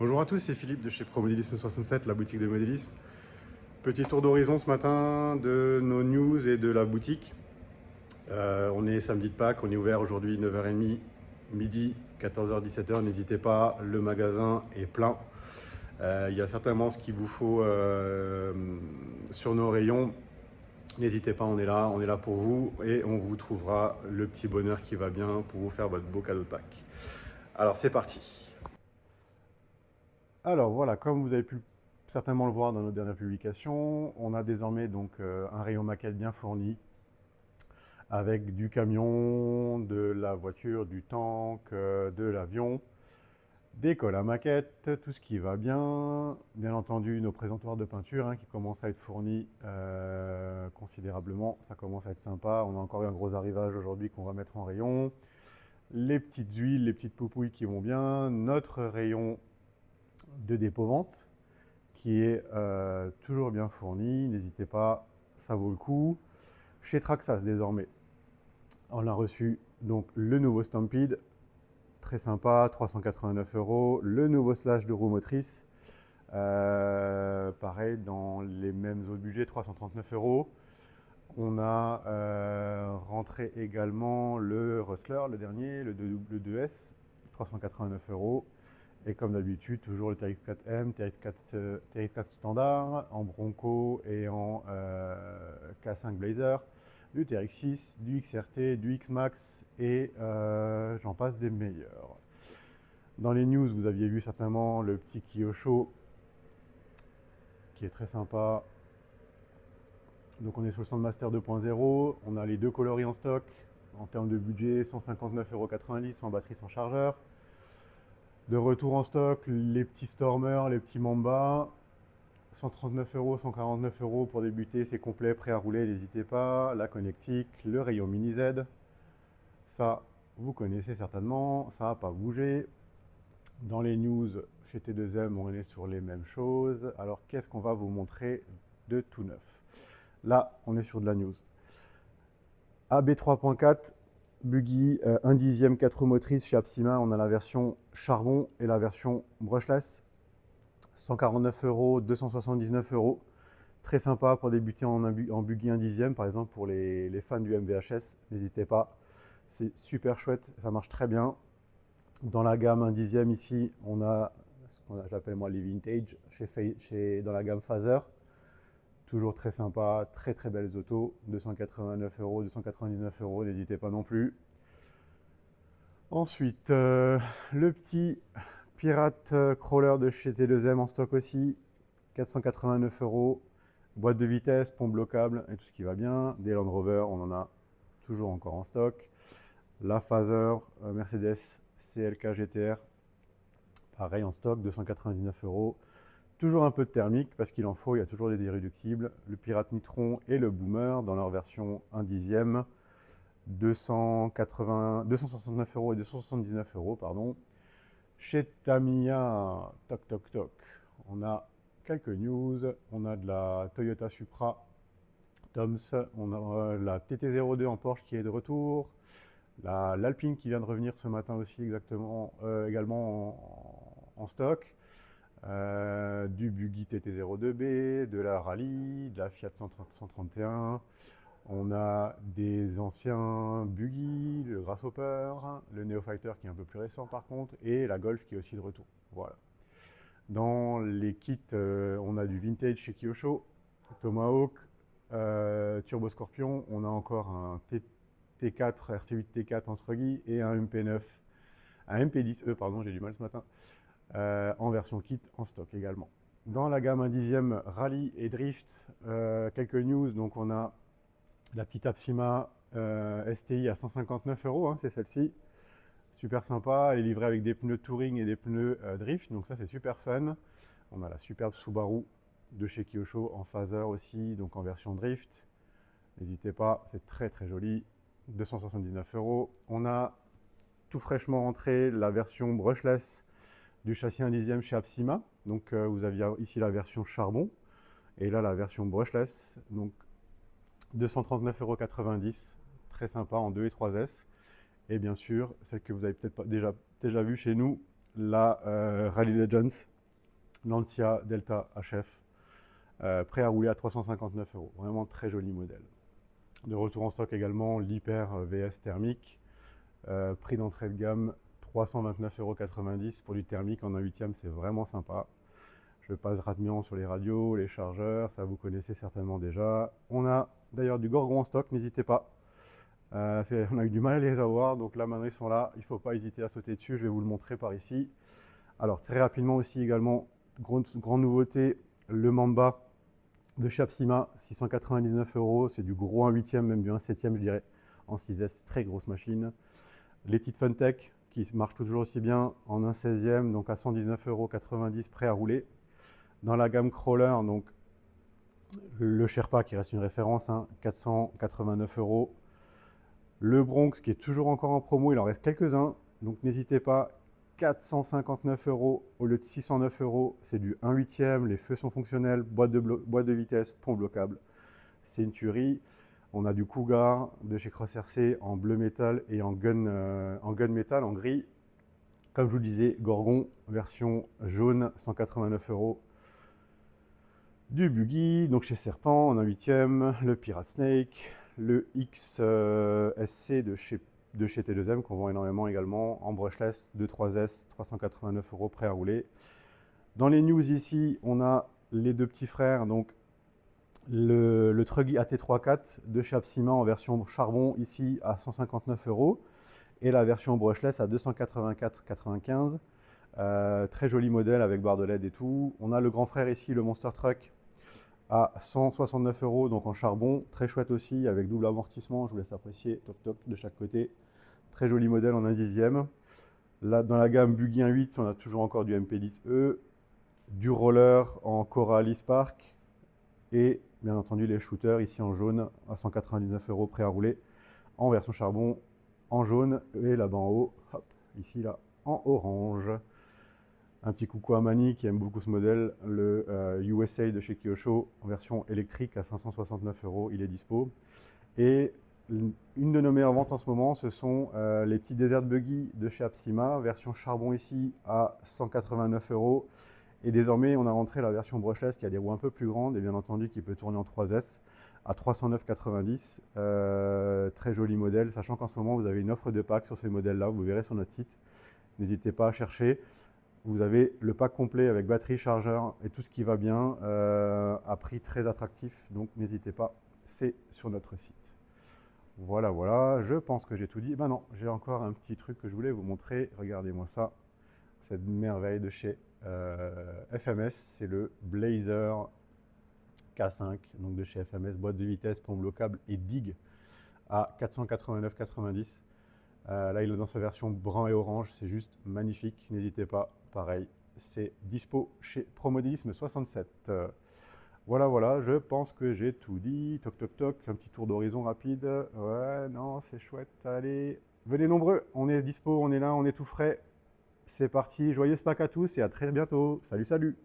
Bonjour à tous, c'est Philippe de chez ProModélisme 67, la boutique de modélisme. Petit tour d'horizon ce matin de nos news et de la boutique. On est samedi de Pâques, on est ouvert aujourd'hui 9h30, midi, 14h, 17h. N'hésitez pas, le magasin est plein. Il y a certainement ce qu'il vous faut sur nos rayons. N'hésitez pas, on est là pour vous et on vous trouvera le petit bonheur qui va bien pour vous faire votre beau cadeau de Pâques. Alors c'est parti. Alors voilà, comme vous avez pu certainement le voir dans nos dernières publications, on a désormais donc un rayon maquette bien fourni avec du camion, de la voiture, du tank, de l'avion, des cols à maquette, tout ce qui va bien. Bien entendu, nos présentoirs de peinture qui commencent à être fournis considérablement. Ça commence à être sympa. On a encore eu un gros arrivage aujourd'hui qu'on va mettre en rayon. Les petites huiles, les petites poupouilles qui vont bien. Notre rayon de dépôt-vente qui est toujours bien fourni. N'hésitez pas, ça vaut le coup. Chez Traxxas désormais, on a reçu donc le nouveau Stampede, très sympa, 389 €. Le nouveau Slash de roue motrice, pareil dans les mêmes autres budgets, 339 €. On a rentré également le Rustler, le dernier, le 2S, 389 €. Et comme d'habitude, toujours le TRX4M, TRX4 standard, en Bronco et en K5 Blazer, du TRX6, du XRT, du X-Max et j'en passe des meilleurs. Dans les news, vous aviez vu certainement le petit Kyosho qui est très sympa. Donc on est sur le Sandmaster 2.0, on a les deux coloris en stock. En termes de budget, 159,90 € sans batterie, sans chargeur. De retour en stock, les petits Stormer, les petits Mamba, 139 €, 149 € pour débuter, c'est complet, prêt à rouler, n'hésitez pas. La connectique, le rayon mini Z, ça vous connaissez certainement, ça n'a pas bougé. Dans les news, chez T2M, on est sur les mêmes choses. Alors qu'est-ce qu'on va vous montrer de tout neuf? Là, on est sur de la news. AB 3.4, buggy 1/10 4 roues motrices chez Apsima. On a la version charbon et la version brushless. 149 €, 279 €. Très sympa pour débuter en buggy 1/10, par exemple pour les fans du MVHS. N'hésitez pas, c'est super chouette, ça marche très bien. Dans la gamme 1/10 ici, on a ce que j'appelle moi les vintage dans la gamme Phaser. Toujours très sympa, très très belles autos, 289 €, 299 €, n'hésitez pas non plus. Ensuite, le petit Pirate Crawler de chez T2M en stock aussi, 489 €, boîte de vitesse, pompe bloquable et tout ce qui va bien. Des Land Rover, on en a toujours encore en stock. La Phaser Mercedes CLK GTR, pareil en stock, 299 €. Toujours un peu de thermique parce qu'il en faut, il y a toujours des irréductibles. Le Pirate Nitron et le Boomer dans leur version 1/10, 269 € et 279 €, pardon. Chez Tamiya, toc toc toc, on a quelques news. On a de la Toyota Supra Toms, on a la TT02 en Porsche qui est de retour, l'Alpine qui vient de revenir ce matin aussi également en stock. Du buggy TT02B, de la Rallye, de la Fiat 131. On a des anciens buggy, le Grasshopper, le Neofighter qui est un peu plus récent par contre, et la Golf qui est aussi de retour. Voilà. Dans les kits, on a du vintage chez Kyosho, Tomahawk, Turbo Scorpion. On a encore un T4, RC8 T4 entre guillemets, et un MP9, un MP10E, pardon, j'ai du mal ce matin. En version kit en stock également. Dans la gamme 1/10 Rallye et Drift, quelques news. Donc on a la petite Apsima STI à 159 €, c'est celle-ci. Super sympa, elle est livrée avec des pneus Touring et des pneus Drift, donc ça c'est super fun. On a la superbe Subaru de chez Kyosho en Phaser aussi, donc en version Drift. N'hésitez pas, c'est très très joli. 279 €. On a tout fraîchement rentré la version brushless du châssis 1/10 chez Apsima. Donc vous aviez ici la version charbon et là la version brushless. Donc 239,90 €, très sympa en 2 et 3S. Et bien sûr, celle que vous avez peut-être déjà vue chez nous, la Rally Legends Lancia Delta HF, prêt à rouler à 359 euros. Vraiment très joli modèle. De retour en stock également l'Hyper VS thermique, prix d'entrée de gamme 329,90 euros pour du thermique en 1/8e, c'est vraiment sympa. Je passe rapidement sur les radios, les chargeurs, ça vous connaissez certainement déjà. On a d'ailleurs du Gorgon en stock, n'hésitez pas. On a eu du mal à les avoir, donc là maintenant ils sont là, il ne faut pas hésiter à sauter dessus, je vais vous le montrer par ici. Alors très rapidement aussi également, grande nouveauté, le Mamba de chez Apsima, 699 euros, c'est du gros 1/8e, même du 1/7e je dirais, en 6S, très grosse machine. Les petites Funtech qui marchent toujours aussi bien en 1/16e, donc à 119,90 euros, prêt à rouler. Dans la gamme Crawler, donc le Sherpa qui reste une référence, 489 euros. Le Bronx qui est toujours encore en promo, il en reste quelques-uns, donc n'hésitez pas, 459 euros au lieu de 609 euros, c'est du 1/8e, les feux sont fonctionnels, boîte de vitesse, pont bloquable, c'est une tuerie. On a du Cougar de chez Cross RC en bleu métal et en gun métal, en gris. Comme je vous le disais, Gorgon, version jaune, 189 euros. Du Buggy, donc chez Serpent en 1/8e, le Pirate Snake, le XSC de chez T2M qu'on vend énormément également, en brushless, 2.3S, 389 euros, prêt à rouler. Dans les news ici, on a les deux petits frères, donc le Truggy AT34 de chez Apsima en version charbon ici à 159 euros et la version brushless à 284,95. Très joli modèle avec barre de LED et tout. On a le grand frère ici, le Monster Truck à 169 euros, donc en charbon, très chouette aussi avec double amortissement, je vous laisse apprécier, toc toc de chaque côté. Très joli modèle en 1/10e. Là, dans la gamme Buggy 1.8, on a toujours encore du MP10E, du roller en Coralie Spark et bien entendu les shooters ici en jaune à 199 euros, prêt à rouler en version charbon en jaune et là-bas en haut, hop, ici là en orange. Un petit coucou à Mani qui aime beaucoup ce modèle, le USA de chez Kyosho en version électrique à 569 euros, il est dispo. Et une de nos meilleures ventes en ce moment, ce sont les petits Desert Buggy de chez Apsima, version charbon ici à 189 euros. Et désormais, on a rentré la version brushless qui a des roues un peu plus grandes et bien entendu qui peut tourner en 3S à 309,90. Très joli modèle, sachant qu'en ce moment, vous avez une offre de pack sur ces modèles-là, vous verrez sur notre site. N'hésitez pas à chercher. Vous avez le pack complet avec batterie, chargeur et tout ce qui va bien à prix très attractif. Donc n'hésitez pas, c'est sur notre site. Voilà, voilà, je pense que j'ai tout dit. Ben non, j'ai encore un petit truc que je voulais vous montrer. Regardez-moi ça, cette merveille de chez FMS. C'est le Blazer K5, donc de chez FMS, boîte de vitesse, pont bloquable et digue à 489,90. Là, il est dans sa version brun et orange, c'est juste magnifique. N'hésitez pas, pareil, c'est dispo chez Promodélisme 67. Voilà, voilà, je pense que j'ai tout dit. Toc, toc, toc, un petit tour d'horizon rapide. Ouais, non, c'est chouette. Allez, venez nombreux, on est dispo, on est là, on est tout frais. C'est parti, joyeuse Pâques à tous et à très bientôt. Salut, salut!